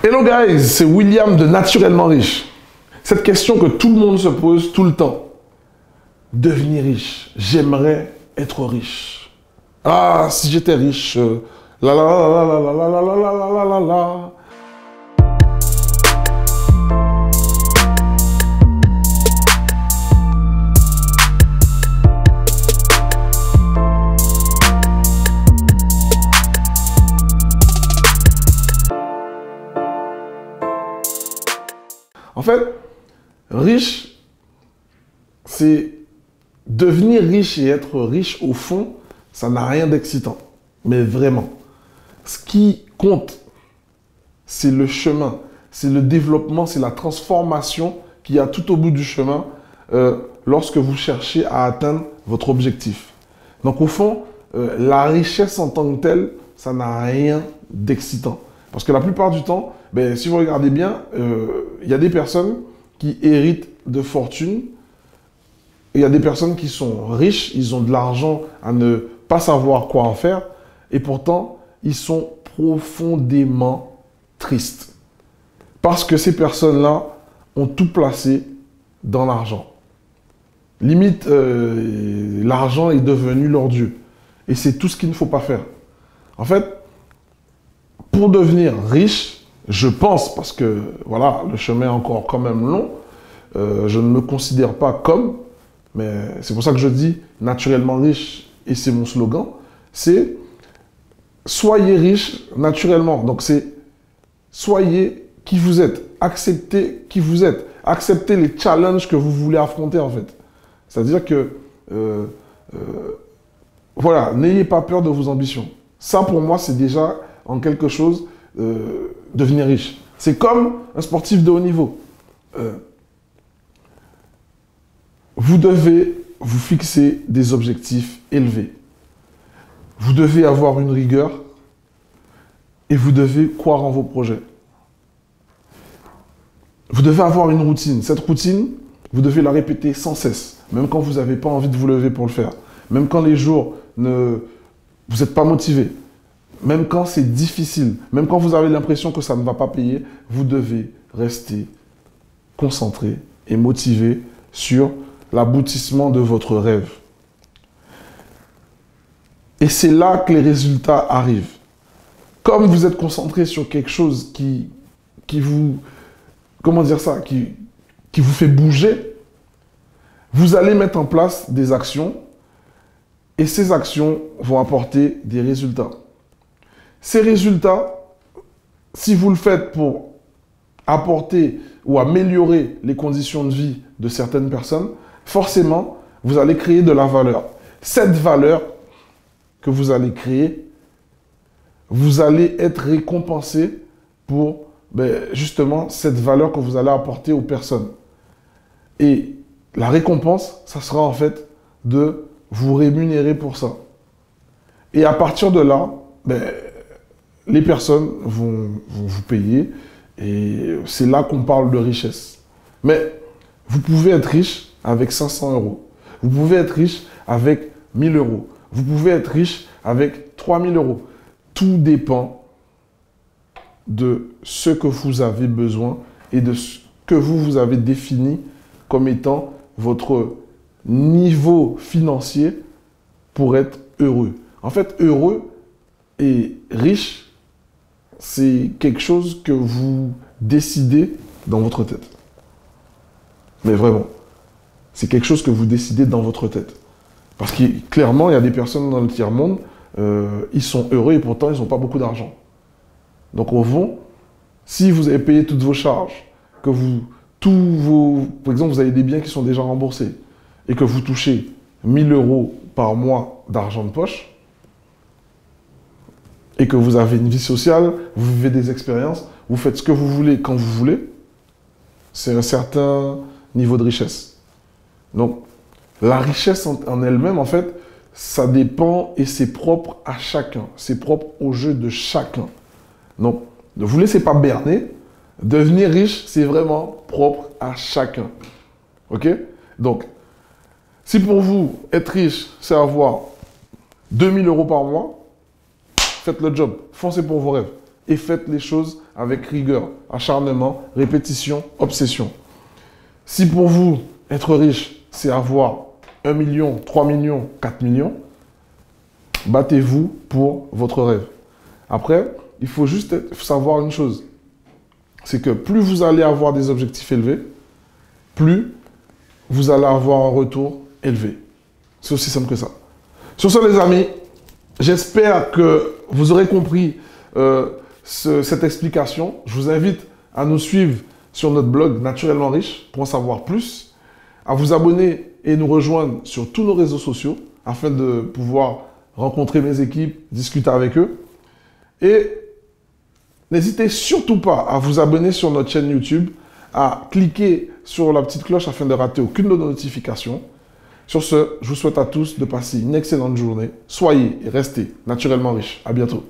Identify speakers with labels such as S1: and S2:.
S1: Hello guys, c'est William de Naturellement Riche. Cette question que tout le monde se pose tout le temps. Devenir riche, j'aimerais être riche. Ah, si j'étais riche, la la la la la la la la la la la la la. En fait, riche, c'est devenir riche et être riche au fond, ça n'a rien d'excitant. Mais vraiment, ce qui compte, c'est le chemin, c'est le développement, c'est la transformation qu'il y a tout au bout du chemin lorsque vous cherchez à atteindre votre objectif. Donc au fond, la richesse en tant que telle, ça n'a rien d'excitant. Parce que la plupart du temps, si vous regardez bien, il y a des personnes qui héritent de fortune. Il y a des personnes qui sont riches, ils ont de l'argent à ne pas savoir quoi en faire. Et pourtant, ils sont profondément tristes. Parce que ces personnes-là ont tout placé dans l'argent. Limite, l'argent est devenu leur Dieu. Et c'est tout ce qu'il ne faut pas faire. En fait, pour devenir riche, je pense, parce que voilà, le chemin est encore quand même long, je ne me considère pas comme, mais c'est pour ça que je dis naturellement riche, et c'est mon slogan, c'est soyez riche naturellement. Donc c'est soyez qui vous êtes, acceptez qui vous êtes, acceptez les challenges que vous voulez affronter en fait. C'est-à-dire que, voilà, n'ayez pas peur de vos ambitions. Ça pour moi c'est déjà en quelque chose devenir riche. C'est comme un sportif de haut niveau. Vous devez vous fixer des objectifs élevés. Vous devez avoir une rigueur et vous devez croire en vos projets. Vous devez avoir une routine. Cette routine, vous devez la répéter sans cesse, même quand vous n'avez pas envie de vous lever pour le faire, même quand les jours vous n'êtes pas motivé. Même quand c'est difficile, même quand vous avez l'impression que ça ne va pas payer, vous devez rester concentré et motivé sur l'aboutissement de votre rêve. Et c'est là que les résultats arrivent. Comme vous êtes concentré sur quelque chose qui vous, comment dire ça, qui vous fait bouger, vous allez mettre en place des actions et ces actions vont apporter des résultats. Ces résultats, si vous le faites pour apporter ou améliorer les conditions de vie de certaines personnes, forcément, vous allez créer de la valeur. Cette valeur que vous allez créer, vous allez être récompensé pour justement cette valeur que vous allez apporter aux personnes. Et la récompense, ça sera en fait de vous rémunérer pour ça. Et à partir de là, les personnes vont vous payer et c'est là qu'on parle de richesse. Mais vous pouvez être riche avec 500 euros. Vous pouvez être riche avec 1000 euros. Vous pouvez être riche avec 3000 euros. Tout dépend de ce que vous avez besoin et de ce que vous avez défini comme étant votre niveau financier pour être heureux. En fait, heureux et riche, c'est quelque chose que vous décidez dans votre tête. Mais vraiment, c'est quelque chose que vous décidez dans votre tête. Parce que clairement, il y a des personnes dans le tiers-monde, ils sont heureux et pourtant, ils n'ont pas beaucoup d'argent. Donc au fond, si vous avez payé toutes vos charges, que par exemple, vous avez des biens qui sont déjà remboursés et que vous touchez 1000 euros par mois d'argent de poche, et que vous avez une vie sociale, vous vivez des expériences, vous faites ce que vous voulez quand vous voulez, c'est un certain niveau de richesse. Donc, la richesse en elle-même, en fait, ça dépend et c'est propre à chacun. C'est propre au jeu de chacun. Donc, ne vous laissez pas berner. Devenir riche, c'est vraiment propre à chacun. OK? Donc, si pour vous, être riche, c'est avoir 2000 euros par mois, faites le job, foncez pour vos rêves. et faites les choses avec rigueur, acharnement, répétition, obsession. Si pour vous, être riche, c'est avoir 1 million, 3 millions, 4 millions, battez-vous pour votre rêve. Après, il faut juste savoir une chose, c'est que plus vous allez avoir des objectifs élevés, plus vous allez avoir un retour élevé. C'est aussi simple que ça. Sur ce, les amis, j'espère que vous aurez compris cette explication. Je vous invite à nous suivre sur notre blog Naturellement Riche pour en savoir plus, à vous abonner et nous rejoindre sur tous nos réseaux sociaux afin de pouvoir rencontrer mes équipes, discuter avec eux. Et n'hésitez surtout pas à vous abonner sur notre chaîne YouTube, à cliquer sur la petite cloche afin de rater aucune de nos notifications. Sur ce, je vous souhaite à tous de passer une excellente journée. Soyez et restez naturellement riches. À bientôt.